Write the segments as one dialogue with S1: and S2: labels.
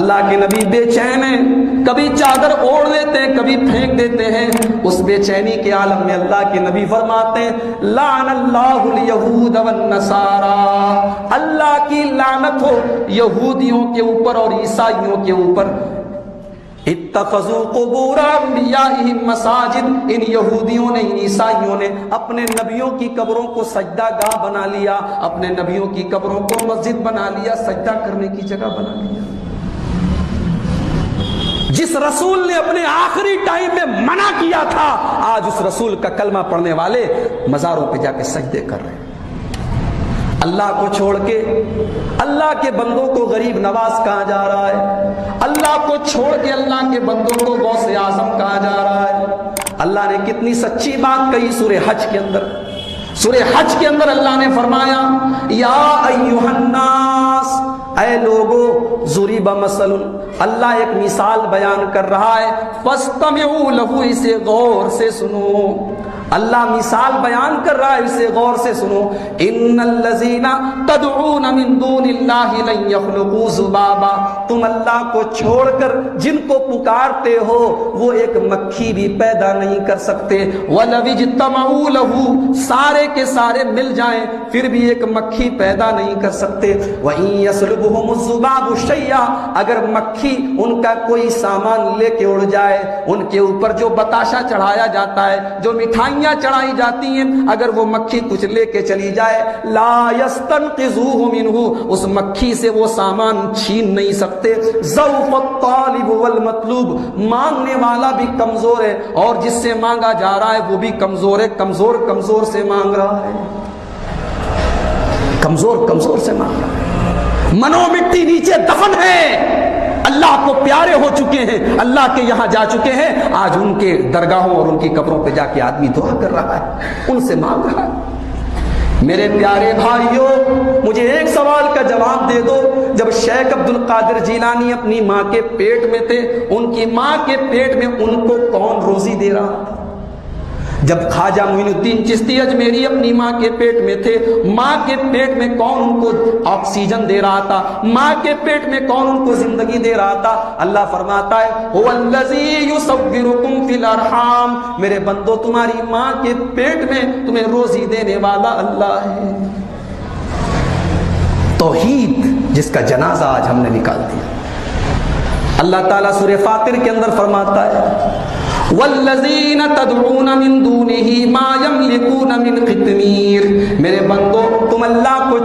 S1: اللہ کے نبی بے چین ہیں، کبھی چادر اوڑھ لیتے ہیں، کبھی پھینک دیتے ہیں۔ اس بے چینی کے عالم میں اللہ کے نبی فرماتے ہیں لعن اللہ الیہود والنصارى، اللہ کی لعنت ہو یہودیوں کے اوپر اور عیسائیوں کے اوپر۔ اتخذوا قبور انبیائہم مساجد، ان یہودیوں نے، ان عیسائیوں نے اپنے نبیوں کی قبروں کو سجدہ گاہ بنا لیا، اپنے نبیوں کی قبروں کو مسجد بنا لیا، سجدہ کرنے کی جگہ بنا لیا۔ جس رسول نے اپنے آخری ٹائم میں منع کیا تھا، آج اس رسول کا کلمہ پڑھنے والے مزاروں پہ جا کے سجدے کر رہے ہیں۔ اللہ کو چھوڑ کے اللہ کے بندوں کو غریب نواز کہا جا رہا ہے، اللہ کو چھوڑ کے اللہ کے بندوں کو غوث اعظم کہا جا رہا ہے۔ اللہ نے کتنی سچی بات کہی سورہ حج کے اندر۔ سورہ حج کے اندر اللہ نے فرمایا یا ایھا الناس، اے لوگو، ضرب مثل، اللہ ایک مثال بیان کر رہا ہے، فاستمعوا لہ، اسے غور سے سنو۔ اللہ مثال بیان کر رہا ہے، اسے غور سے سنو۔ ان الذین تدعون من دون اللہ لن یخلقوا ذبابا، تم اللہ کو چھوڑ کر جن کو پکارتے ہو وہ ایک مکھی بھی پیدا نہیں کر سکتے۔ وَلَوِ اجْتَمَعُوا لَهُ، سارے کے سارے مل جائیں پھر بھی ایک مکھی پیدا نہیں کر سکتے۔ وَإِن يَسْلُبْهُمُ الذُّبَابُ شَيْئًا، اگر مکھی ان کا کوئی سامان لے کے اڑ جائے، ان کے اوپر جو بتاشا چڑھایا جاتا ہے، جو مٹھائیاں چڑھائی جاتی ہیں، اگر وہ مکھی کچھ لے کے چلی جائے، لا یستنقذوہ منہ، اس مکھی سے وہ سامان چھین نہیں سکتے۔ ضعف الطالب والمطلوب، مانگنے والا بھی کمزور ہے اور جس سے مانگا جا رہا ہے وہ بھی کمزور ہے، کمزور سے مانگ رہا ہے، کمزور سے مانگ رہا ہے۔ منو مٹی نیچے دفن ہے، اللہ کو پیارے ہو چکے ہیں، اللہ کے یہاں جا چکے ہیں، آج ان کے درگاہوں اور ان کی قبروں پہ جا کے آدمی دعا کر رہا ہے، ان سے مانگ رہا ہے۔ میرے پیارے بھائیوں، مجھے ایک سوال کا جواب دے دو، جب شیخ عبد القادر جیلانی اپنی ماں کے پیٹ میں تھے، ان کی ماں کے پیٹ میں ان کو کون روزی دے رہا تھا؟ جب خواجہ معین الدین چشتی اجمیری اپنی ماں کے پیٹ میں تھے، ماں کے پیٹ میں کون ان کو آکسیجن دے رہا تھا؟ ماں کے پیٹ میں کون ان کو زندگی دے رہا تھا؟ اللہ فرماتا ہے هو الذی یصورکم فی الارحام، میرے بندو تمہاری ماں کے پیٹ میں تمہیں روزی دینے والا اللہ ہے۔ توحید جس کا جنازہ آج ہم نے نکال دیا۔ اللہ تعالیٰ سورہ فاطر کے اندر فرماتا ہے والذین تدعون من دونہ ما یملکون من قطمیر، میرے بندو تم اللہ کو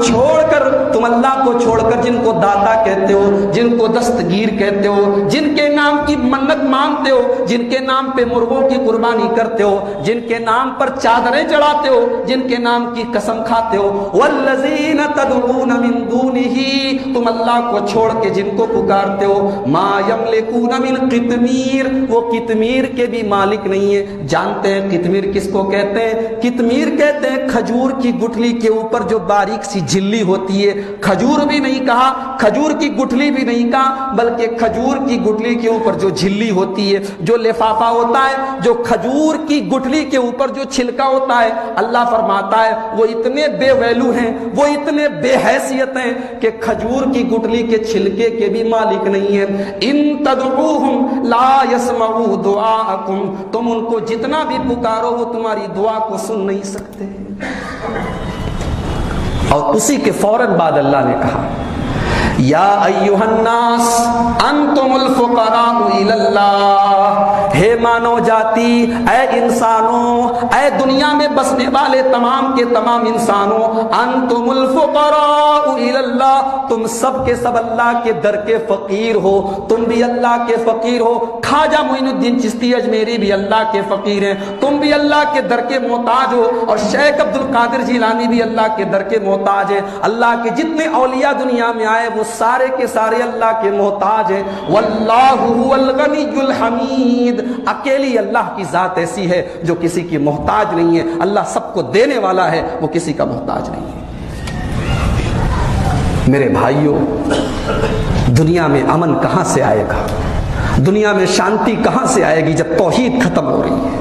S1: چھوڑ کر جن کو داتا کہتے ہو، جن کو دستگیر کہتے ہو، جن کے نام کی منت مانگتے ہو، جن کے نام پہ مرغوں کی قربانی کرتے ہو، جن کے نام پر چادریں چڑھاتے ہو، جن کے نام کی قسم کھاتے ہو، والذین تدعون من دونہ، تم اللہ کو چھوڑ کے جن کو پکارتے ہو، ما یملکون من قطمیر، وہ قطمیر کے بھی مالک نہیں ہے۔ جانتے ہیں قطمیر کس کو کہتے ہیں؟ قطمیر کہتے ہیں کھجور کی گٹھلی کے اوپر جو باریک سی جھلی ہوتی ہے، کھجور بھی نہیں کہا، کھجور کی گٹھلی بھی نہیں کہا، بلکہ کھجور کی گٹھلی کے اوپر جو جھلی ہوتی ہے، جو لفافہ ہوتا ہے، جو کھجور کی گٹھلی کے اوپر جو چھلکا ہوتا ہے، اللہ فرماتا ہے وہ اتنے بے ویلو ہیں، وہ اتنے بے حیثیت ہیں کہ کھجور کی گٹھلی کے چھلکے کے بھی مالک نہیں ہیں۔ ان تدعوہم لا یسمعوا دعاءکم، تم ان کو جتنا بھی پکارو وہ تمہاری دعا کو سن نہیں سکتے۔ اور اسی کے فوراً بعد اللہ نے کہا یا ایھا الناس انتم الفقراء الی اللہ، ہے مانو جاتی، اے انسانوں، اے دنیا میں بسنے والے تمام کے تمام انسانوں، انتم الفقراء الی اللہ، تم سب کے سب اللہ کے در کے فقیر ہو، تم بھی اللہ کے فقیر ہو۔ خواجہ معین الدین چشتی اجمیری بھی اللہ کے فقیر ہیں، تم بھی اللہ کے در کے محتاج ہو، اور شیخ عبد القادر جیلانی بھی اللہ کے در کے محتاج ہیں۔ اللہ کے جتنے اولیاء دنیا میں آئے وہ سارے کے سارے اللہ کے محتاج ہیں۔ واللہ هو الغنی الحمید، اکیلی اللہ کی ذات ایسی ہے جو کسی کی محتاج نہیں ہے۔ اللہ سب کو دینے والا ہے، وہ کسی کا محتاج نہیں ہے۔ میرے بھائیوں، دنیا میں امن کہاں سے آئے گا؟ دنیا میں شانتی کہاں سے آئے گی جب توحید ختم ہو رہی ہے؟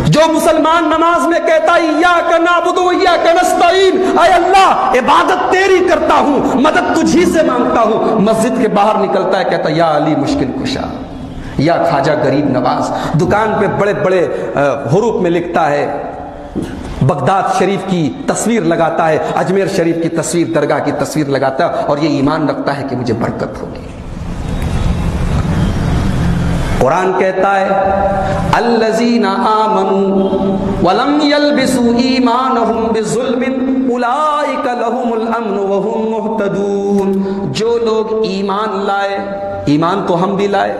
S1: جو مسلمان نماز میں کہتا ایاک نعبد و ایاک نستعین، اے اللہ عبادت تیری کرتا ہوں، مدد تجھی سے مانگتا ہوں، مسجد کے باہر نکلتا ہے کہتا یا علی مشکل کشا، یا خواجہ غریب نواز، دکان پہ بڑے بڑے حروف میں لکھتا ہے، بغداد شریف کی تصویر لگاتا ہے، اجمیر شریف کی تصویر، درگاہ کی تصویر لگاتا ہے، اور یہ ایمان رکھتا ہے کہ مجھے برکت ہوگی۔ قرآن کہتا ہے الذین آمنوا ولم یلبسوا ایمانہم بظلم اولئک لہم الامن وہم مہتدون، جو لوگ ایمان لائے، ایمان تو ہم بھی لائے،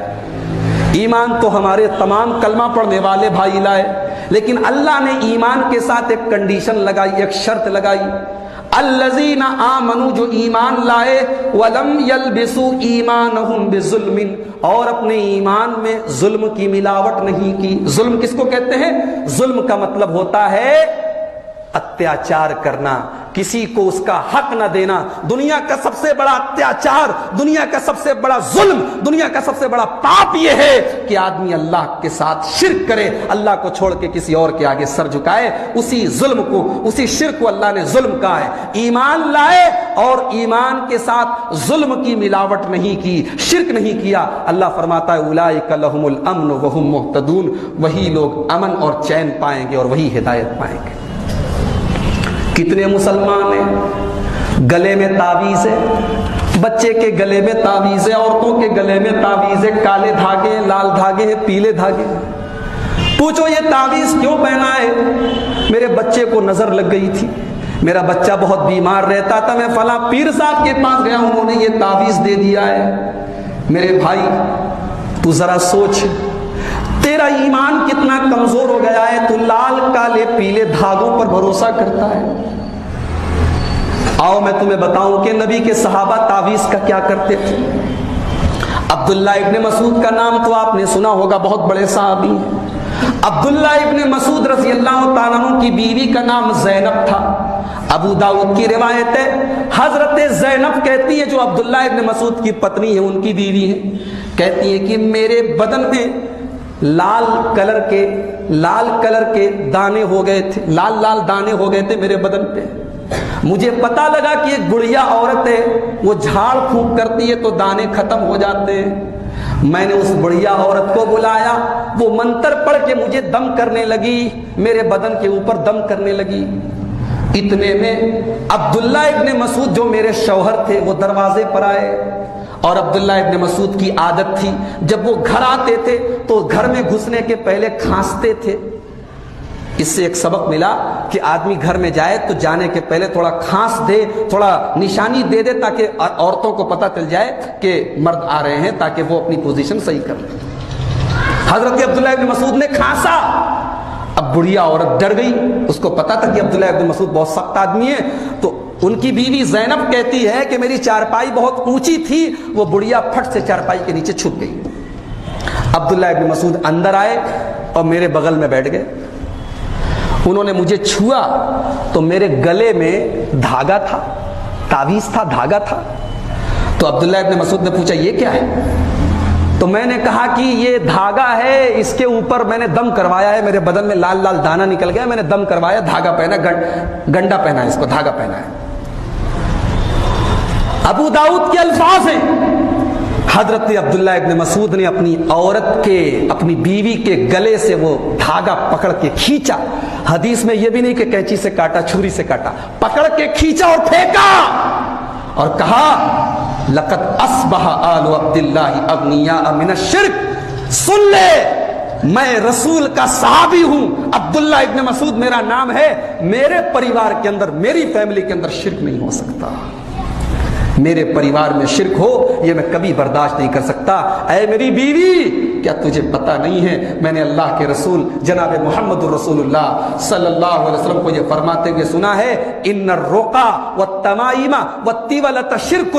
S1: ایمان تو ہمارے تمام کلمہ پڑھنے والے بھائی لائے، لیکن اللہ نے ایمان کے ساتھ ایک کنڈیشن لگائی، ایک شرط لگائی، الذین آمنوا، جو ایمان لائے، ولم یلبسوا ایمانہم بظلم، اور اپنے ایمان میں ظلم کی ملاوٹ نہیں کی۔ ظلم کس کو کہتے ہیں؟ ظلم کا مطلب ہوتا ہے اتیاچار کرنا، کسی کو اس کا حق نہ دینا۔ دنیا کا سب سے بڑا اتیاچار، دنیا کا سب سے بڑا ظلم، دنیا کا سب سے بڑا پاپ یہ ہے کہ آدمی اللہ کے ساتھ شرک کرے، اللہ کو چھوڑ کے کسی اور کے آگے سر جھکائے۔ اسی ظلم کو، اسی شرک کو اللہ نے ظلم کہا ہے۔ ایمان لائے اور ایمان کے ساتھ ظلم کی ملاوٹ نہیں کی، شرک نہیں کیا، اللہ فرماتا ہے اولئک لہم الامن وہم مہتدون، وہی لوگ امن اور چین پائیں گے اور وہی ہدایت پائیں گے۔ کتنے مسلمان ہیں گلے میں تعویذ ہے، بچے کے گلے میں تعویذ ہے، عورتوں کے گلے میں تعویذ ہے، کالے دھاگے ہیں، لال دھاگے ہیں، پیلے دھاگے ہیں۔ پوچھو یہ تعویذ کیوں پہنا ہے؟ میرے بچے کو نظر لگ گئی تھی، میرا بچہ بہت بیمار رہتا تھا، میں فلاں پیر صاحب کے پاس گیا، انہوں نے یہ تعویذ دے دیا ہے۔ میرے بھائی تو ذرا سوچ، تیرا ایمان کتنا کمزور ہو گیا ہے، تو لال کالے پیلے دھاگوں پر بھروسہ کرتا ہے۔ آؤ میں تمہیں بتاؤں کہ نبی کے صحابہ تعویذ کا کیا کرتے تھے۔ عبداللہ ابن مسعود کا نام تو آپ نے سنا ہوگا، بہت بڑے صحابی ہیں۔ عبداللہ ابن مسعود رضی اللہ تعالیٰ عنہ کی بیوی کا نام زینب تھا۔ ابو داؤد کی روایت ہے، حضرت زینب کہتی ہے، جو عبداللہ ابن مسعود کی پتنی ہے، ان کی بیوی ہے، کہتی ہے کہ میرے بدن میں لال کلر کے دانے ہو گئے تھے، لال لال دانے ہو گئے تھے میرے بدن پہ۔ مجھے پتا لگا کہ ایک بڑھیا عورت ہے، وہ جھاڑ پھونک کرتی ہے تو دانے ختم ہو جاتے ہیں۔ میں نے اس بڑھیا عورت کو بلایا، وہ منتر پڑھ کے مجھے دم کرنے لگی، میرے بدن کے اوپر دم کرنے لگی۔ اتنے میں عبداللہ ابن مسعود جو میرے شوہر تھے وہ دروازے پر آئے، اور عبداللہ ابن مسعود کی عادت تھی جب وہ گھر آتے تھے تو گھر میں گھسنے کے پہلے کھانستے تھے۔ اس سے ایک سبق ملا کہ آدمی گھر میں جائے تو جانے کے پہلے تھوڑا کھانس دے، تھوڑا نشانی دے دے، تاکہ عورتوں کو پتہ چل جائے کہ مرد آ رہے ہیں، تاکہ وہ اپنی پوزیشن صحیح کر لیں۔ حضرت عبداللہ ابن مسعود نے کھانسا، اب بڑھیا عورت ڈر گئی، اس کو پتا تھا کہ عبداللہ ابن مسعود بہت سخت آدمی ہے، تو ان کی بیوی زینب کہتی ہے کہ میری چارپائی بہت اونچی تھی، وہ بڑھیا پھٹ سے چارپائی کے نیچے چھپ گئی۔ عبداللہ ابن مسعود اندر آئے اور میرے بغل میں بیٹھ گئے، انہوں نے مجھے چھوا تو میرے گلے میں دھاگا تھا، تعویذ تھا، دھاگا تھا۔ تو عبداللہ ابن مسعود نے پوچھا یہ کیا ہے؟ تو میں نے کہا کہ یہ دھاگا ہے، اس کے اوپر میں نے دم کروایا ہے، میرے بدن میں لال لال دانا نکل گیا، میں نے دم کروایا، دھاگا پہنا، گنڈا پہنا ہے، اس کو دھاگا پہنا ہے۔ ابو داؤد کے الفاظ ہیں، حضرت عبداللہ ابن مسعود نے اپنی بیوی کے گلے سے وہ دھاگا پکڑ کے کھینچا۔ حدیث میں یہ بھی نہیں کہ کینچی سے کاٹا، چھری سے کاٹا، پکڑ کے کھینچا اور پھینکا اور کہا لقد اصبح آل عبداللہ اغنیاء من الشرک، سن لے میں رسول کا صحابی ہوں، عبداللہ ابن مسعود میرا نام ہے، میرے پریوار کے اندر، میری فیملی کے اندر شرک نہیں ہو سکتا، میرے پریوار میں شرک ہو یہ میں کبھی برداشت نہیں کر سکتا۔ اے میری بیوی، کیا تجھے پتا نہیں ہے میں نے اللہ کے رسول جناب محمد رسول اللہ صلی اللہ علیہ وسلم کو یہ فرماتے ہوئے سنا ہے، ان الرقا والتمائم والتیولۃ شرک،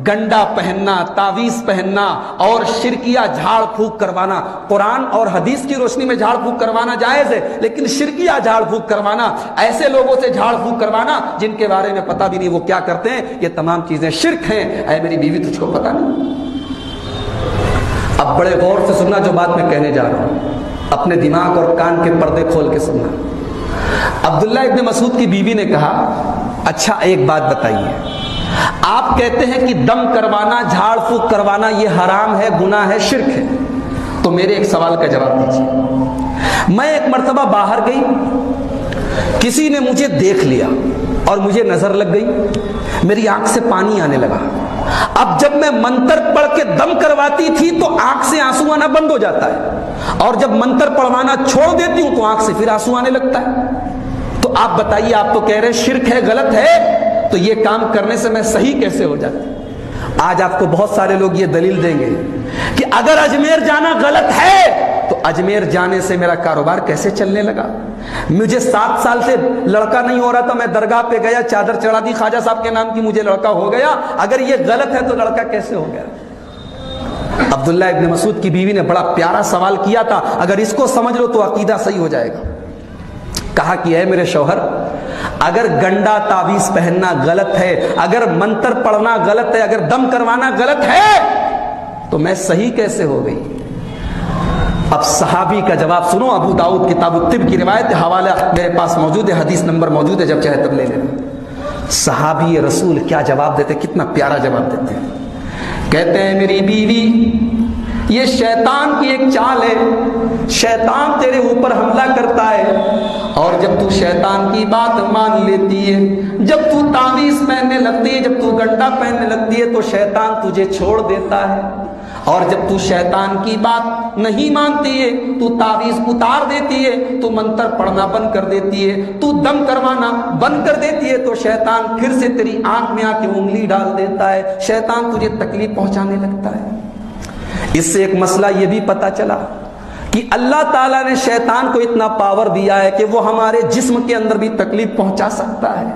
S1: گنڈا پہننا، تعویذ پہننا اور شرکیہ جھاڑ پھونک کروانا، قرآن اور حدیث کی روشنی میں جھاڑ پھونک کروانا جائز ہے، لیکن شرکیہ جھاڑ پھونک کروانا، ایسے لوگوں سے جھاڑ پھونک کروانا جن کے بارے میں پتہ بھی نہیں وہ کیا کرتے ہیں، یہ تمام چیزیں شرک ہیں۔ اے میری بیوی تجھ کو پتہ نہیں؟ اب بڑے غور سے سننا جو بات میں کہنے جا رہا ہوں، اپنے دماغ اور کان کے پردے کھول کے سننا۔ عبداللہ ابن مسعود کی بیوی نے کہا اچھا ایک بات بتائیے، آپ کہتے ہیں کہ دم کروانا، جھاڑ پھونک کروانا یہ حرام ہے، گناہ ہے، شرک ہے، تو میرے ایک سوال کا جواب دیجیے۔ میں ایک مرتبہ باہر گئی، کسی نے مجھے دیکھ لیا اور مجھے نظر لگ گئی، میری آنکھ سے پانی آنے لگا۔ اب جب میں منتر پڑھ کے دم کرواتی تھی تو آنکھ سے آنسو آنا بند ہو جاتا ہے، اور جب منتر پڑھوانا چھوڑ دیتی ہوں تو آنکھ سے پھر آنسو آنے لگتا ہے۔ تو آپ بتائیے، آپ تو کہہ رہے شرک ہے، غلط ہے، تو یہ کام کرنے سے میں صحیح کیسے ہو جاتی؟ آج آپ کو بہت سارے لوگ یہ دلیل دیں گے کہ اگر اجمیر جانا غلط ہے تو اجمیر جانے سے میرا کاروبار کیسے چلنے لگا؟ مجھے 7 سال سے لڑکا نہیں ہو رہا تھا، میں درگاہ پہ گیا، چادر چڑھا دی خواجہ صاحب کے نام کی، مجھے لڑکا ہو گیا، اگر یہ غلط ہے تو لڑکا کیسے ہو گیا؟ عبداللہ ابن مسعود کی بیوی نے بڑا پیارا سوال کیا تھا، اگر اس کو سمجھ لو تو عقیدہ صحیح ہو جائے گا۔ کہا کہ اے میرے شوہر، اگر گنڈا تعویذ پہننا غلط ہے، اگر منتر پڑھنا غلط ہے، اگر دم کروانا غلط ہے تو میں صحیح کیسے ہو گئی؟ اب صحابی کا جواب سنو، ابو داؤد کتاب الطب کی روایت، حوالہ میرے پاس موجود ہے، حدیث نمبر موجود ہے، جب چاہے تب لے لینا۔ صحابی رسول کیا جواب دیتے، کتنا پیارا جواب دیتے ہیں۔ کہتے ہیں میری بیوی، یہ شیطان کی ایک چال ہے، شیطان تیرے اوپر حملہ کرتا ہے، اور جب تو شیطان کی بات مان لیتی ہے، جب تو تعویذ پہننے لگتی ہے، جب تو گنڈا پہننے لگتی ہے تو شیطان تجھے چھوڑ دیتا ہے، اور جب تو شیطان کی بات نہیں مانتی ہے، تو تعویذ اتار دیتی ہے، تو منتر پڑھنا بند کر دیتی ہے، تو دم کروانا بند کر دیتی ہے، تو شیطان پھر سے تیری آنکھ میں آ کے انگلی ڈال دیتا ہے، شیطان تجھے تکلیف پہنچانے لگتا ہے۔ اس سے ایک مسئلہ یہ بھی پتا چلا کہ اللہ تعالیٰ نے شیطان کو اتنا پاور دیا ہے کہ وہ ہمارے جسم کے اندر بھی تکلیف پہنچا سکتا ہے۔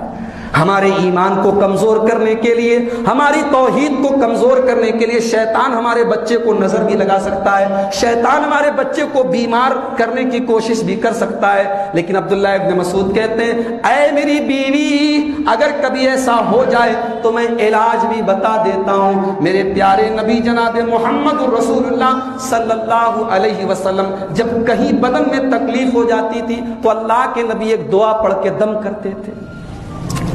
S1: ہمارے ایمان کو کمزور کرنے کے لیے، ہماری توحید کو کمزور کرنے کے لیے شیطان ہمارے بچے کو نظر بھی لگا سکتا ہے، شیطان ہمارے بچے کو بیمار کرنے کی کوشش بھی کر سکتا ہے۔ لیکن عبداللہ ابن مسعود کہتے ہیں اے میری بیوی، اگر کبھی ایسا ہو جائے تو میں علاج بھی بتا دیتا ہوں۔ میرے پیارے نبی جناب محمد رسول اللہ صلی اللہ علیہ وسلم جب کہیں بدن میں تکلیف ہو جاتی تھی تو اللہ کے نبی ایک دعا پڑھ کے دم کرتے تھے،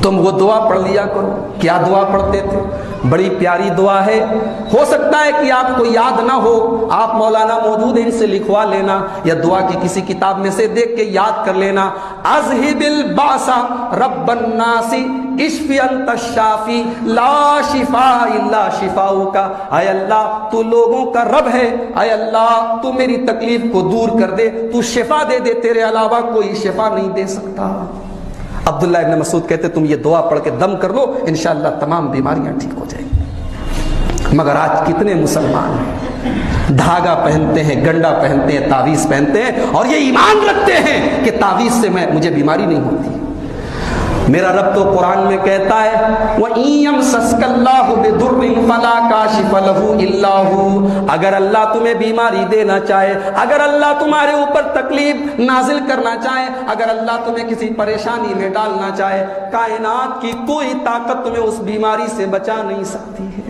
S1: تم وہ دعا پڑھ لیا کرو۔ کیا دعا پڑھتے تھے؟ بڑی پیاری دعا ہے، ہو سکتا ہے کہ آپ کو یاد نہ ہو، آپ مولانا موجود ہیں، ان سے لکھوا لینا، یا دعا کی کسی کتاب میں سے دیکھ کے یاد کر لینا۔ اذہب الباس رب الناس اشفی انت الشافی لا شفاء الا شفاؤک۔ اے اللہ تو لوگوں کا رب ہے، اے اللہ تو میری تکلیف کو دور کر دے، تو شفا دے دے، تیرے علاوہ کوئی شفا نہیں دے سکتا۔ عبداللہ ابن مسعود کہتے تم یہ دعا پڑھ کے دم کر لو، انشاءاللہ تمام بیماریاں ٹھیک ہو جائیں گی۔ مگر آج کتنے مسلمان ہیں دھاگا پہنتے ہیں، گنڈا پہنتے ہیں، تعویذ پہنتے ہیں، اور یہ ایمان رکھتے ہیں کہ تعویذ سے مجھے بیماری نہیں ہوتی۔ میرا رب تو قرآن میں کہتا ہے وَإِن يَمْسَسْكَ اللَّهُ بِضُرٍّ فَلَا كَاشِفَ لَهُ إِلَّا هُوَ۔ اگر اللہ تمہیں بیماری دینا چاہے، اگر اللہ تمہارے اوپر تکلیف نازل کرنا چاہے، اگر اللہ تمہیں کسی پریشانی میں ڈالنا چاہے، کائنات کی کوئی طاقت تمہیں اس بیماری سے بچا نہیں سکتی ہے۔